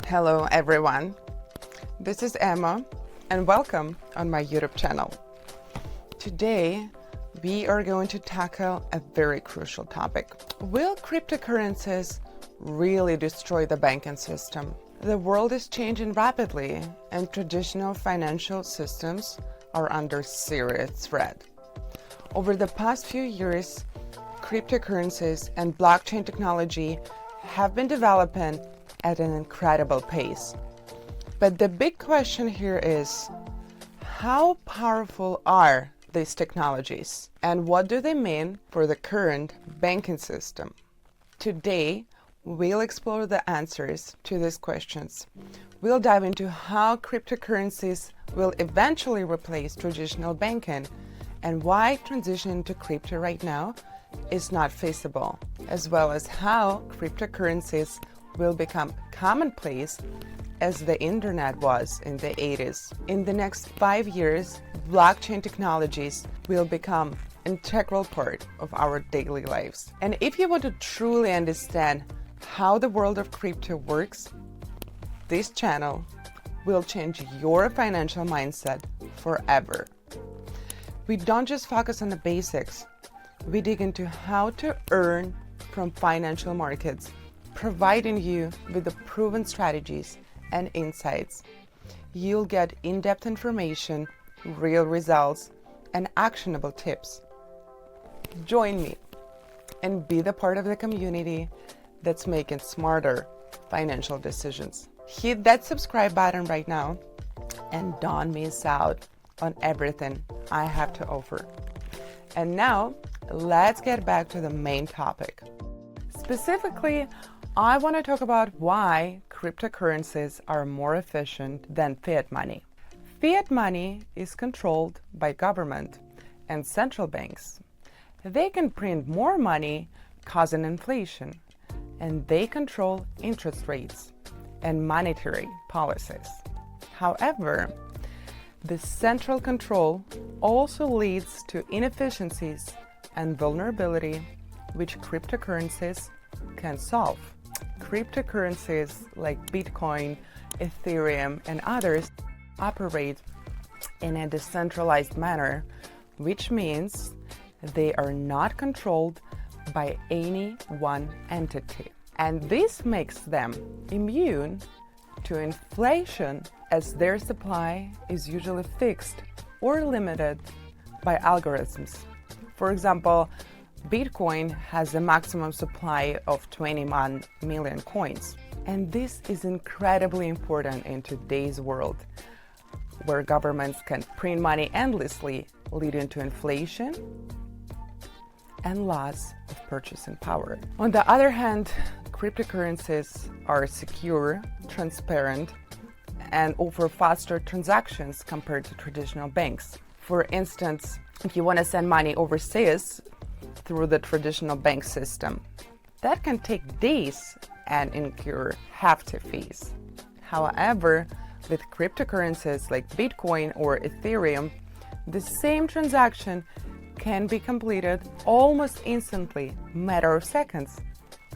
Hello everyone, this is Emma and welcome on my YouTube channel. Today we are going to tackle a very crucial topic. Will cryptocurrencies really destroy the banking system? The world is changing rapidly and traditional financial systems are under serious threat. Over the past few years, cryptocurrencies and blockchain technology have been developing at an incredible pace. But the big question here is, how powerful are these technologies and what do they mean for the current banking system? Today, we'll explore the answers to these questions. We'll dive into how cryptocurrencies will eventually replace traditional banking and why transitioning to crypto right now is not feasible, as well as how cryptocurrencies will become commonplace as the internet was in the 80s. In the next 5 years, blockchain technologies will become an integral part of our daily lives. And if you want to truly understand how the world of crypto works, this channel will change your financial mindset forever. We don't just focus on the basics. We dig into how to earn from financial markets, providing you with the proven strategies and insights. You'll get in-depth information, real results, and actionable tips. Join me and be the part of the community that's making smarter financial decisions. Hit that subscribe button right now and don't miss out on everything I have to offer. And now, let's get back to the main topic. Specifically, I want to talk about why cryptocurrencies are more efficient than fiat money. Fiat money is controlled by government and central banks. They can print more money, causing inflation, and they control interest rates and monetary policies. However, the central control also leads to inefficiencies and vulnerability, which cryptocurrencies can solve. Cryptocurrencies like Bitcoin, Ethereum, and others operate in a decentralized manner, which means they are not controlled by any one entity. And this makes them immune to inflation, as their supply is usually fixed or limited by algorithms. For example, Bitcoin has a maximum supply of 21 million coins. And this is incredibly important in today's world, where governments can print money endlessly, leading to inflation and loss of purchasing power. On the other hand, cryptocurrencies are secure, transparent, and offer faster transactions compared to traditional banks. For instance, if you want to send money overseas through the traditional bank system, that can take days and incur hefty fees. However, with cryptocurrencies like Bitcoin or Ethereum, the same transaction can be completed almost instantly, matter of seconds,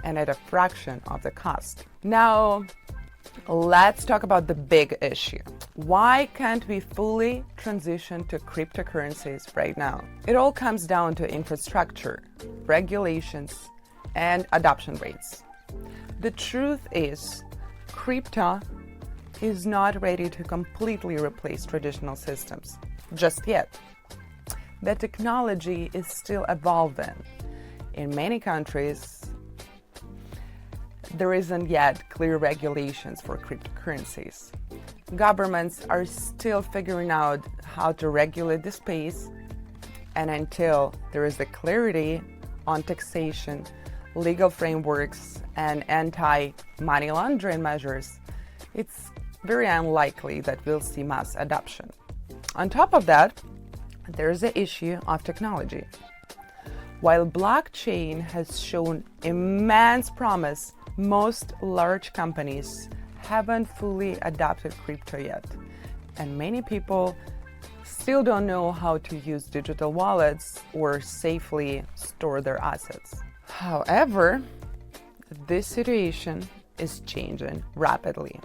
and at a fraction of the cost. Now, let's talk about the big issue. Why can't we fully transition to cryptocurrencies right now? It all comes down to infrastructure, regulations, and adoption rates. The truth is, crypto is not ready to completely replace traditional systems just yet. The technology is still evolving. In many countries, there isn't yet clear regulations for cryptocurrencies. Governments are still figuring out how to regulate the space, and until there is a clarity on taxation, legal frameworks, and anti-money laundering measures, it's very unlikely that we'll see mass adoption. On top of that, there's the issue of technology. While blockchain has shown immense promise, most large companies haven't fully adopted crypto yet, and many people still don't know how to use digital wallets or safely store their assets. However, this situation is changing rapidly.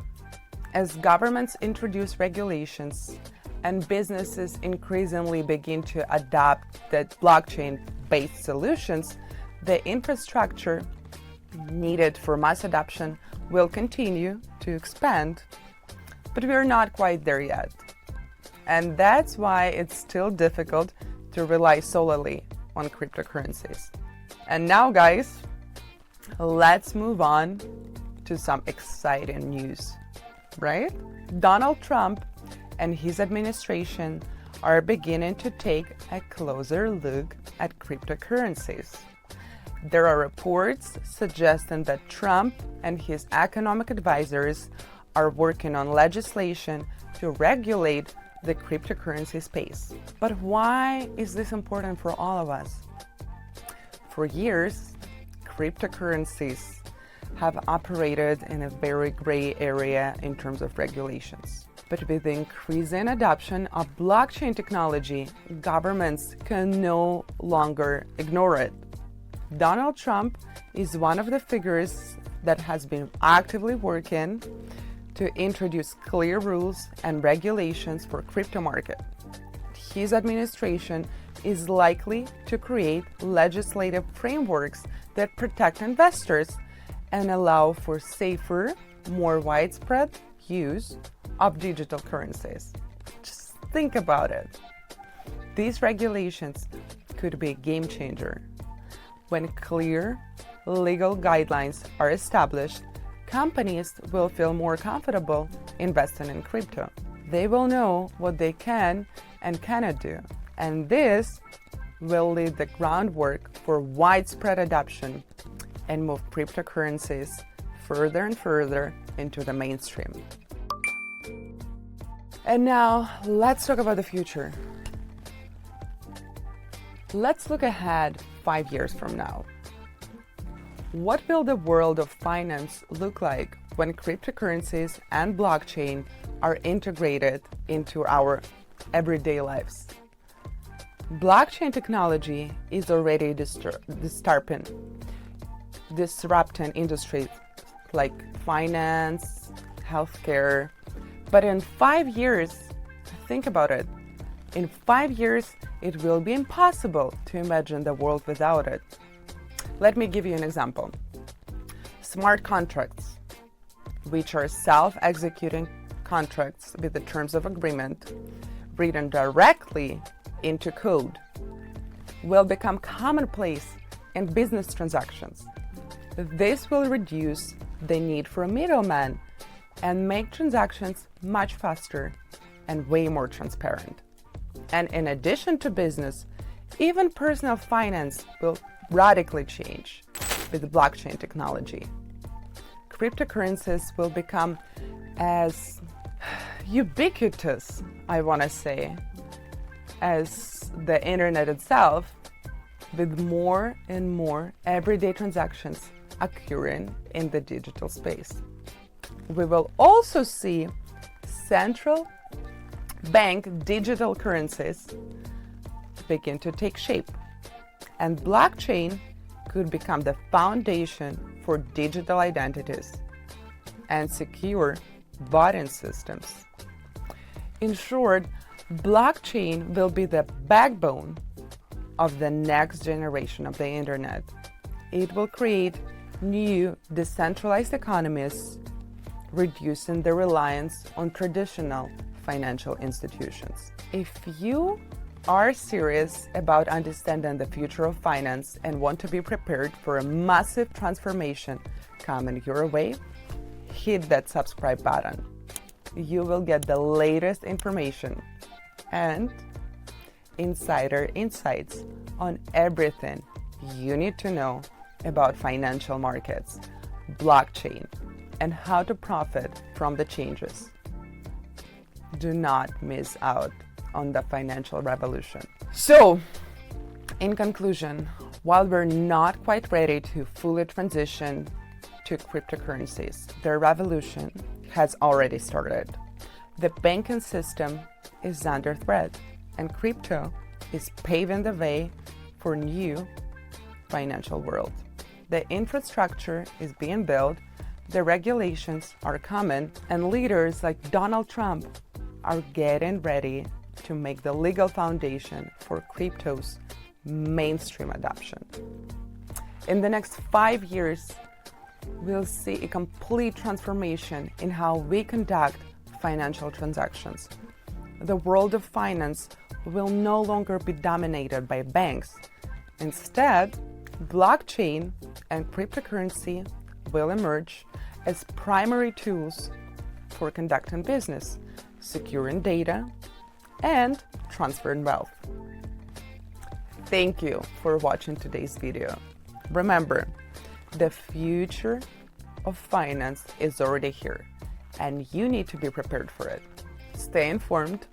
As governments introduce regulations and businesses increasingly begin to adopt the blockchain-based solutions, the infrastructure needed for mass adoption will continue to expand. But we're not quite there yet. And that's why it's still difficult to rely solely on cryptocurrencies. And now, guys, let's move on to some exciting news, right? Donald Trump and his administration are beginning to take a closer look at cryptocurrencies. There are reports suggesting that Trump and his economic advisors are working on legislation to regulate the cryptocurrency space. But why is this important for all of us? For years, cryptocurrencies have operated in a very gray area in terms of regulations. But with the increasing adoption of blockchain technology, governments can no longer ignore it. Donald Trump is one of the figures that has been actively working to introduce clear rules and regulations for crypto market. His administration is likely to create legislative frameworks that protect investors and allow for safer, more widespread use of digital currencies. Just think about it. These regulations could be a game changer. When clear legal guidelines are established, companies will feel more comfortable investing in crypto. They will know what they can and cannot do. And this will lay the groundwork for widespread adoption and move cryptocurrencies further and further into the mainstream. And now, let's talk about the future. Let's look ahead 5 years from now. What will the world of finance look like when cryptocurrencies and blockchain are integrated into our everyday lives? Blockchain technology is already disrupting industries like finance, healthcare. But in 5 years, think about it, in 5 years, it will be impossible to imagine the world without it. Let me give you an example. Smart contracts, which are self-executing contracts with the terms of agreement written directly into code, will become commonplace in business transactions. This will reduce the need for a middleman and make transactions much faster and way more transparent. And in addition to business, even personal finance will radically change with blockchain technology. Cryptocurrencies will become as ubiquitous, I want to say, as the internet itself, with more and more everyday transactions occurring in the digital space. We will also see central bank digital currencies begin to take shape, and blockchain could become the foundation for digital identities and secure voting systems. In short, blockchain will be the backbone of the next generation of the internet. It will create new decentralized economies, reducing the reliance on traditional financial institutions. If you are serious about understanding the future of finance and want to be prepared for a massive transformation coming your way, hit that subscribe button. You will get the latest information and insider insights on everything you need to know about financial markets, blockchain, and how to profit from the changes. Do not miss out on the financial revolution. So, in conclusion, while we're not quite ready to fully transition to cryptocurrencies, the revolution has already started. The banking system is under threat, and crypto is paving the way for new financial world. The infrastructure is being built, The regulations are coming, and leaders like Donald Trump are getting ready to make the legal foundation for crypto's mainstream adoption. In the next 5 years, we'll see a complete transformation in how we conduct financial transactions. The world of finance will no longer be dominated by banks. Instead, blockchain and cryptocurrency will emerge as primary tools for conducting business, securing data, and transferring wealth. Thank you for watching today's video. Remember, the future of finance is already here, and you need to be prepared for it. Stay informed,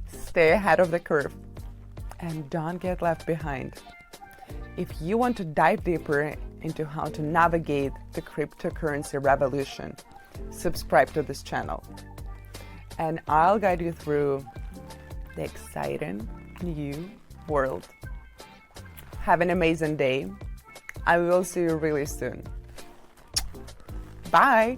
stay ahead of the curve, and don't get left behind. If you want to dive deeper into how to navigate the cryptocurrency revolution, subscribe to this channel, and I'll guide you through the exciting new world. Have an amazing day. I will see you really soon. Bye.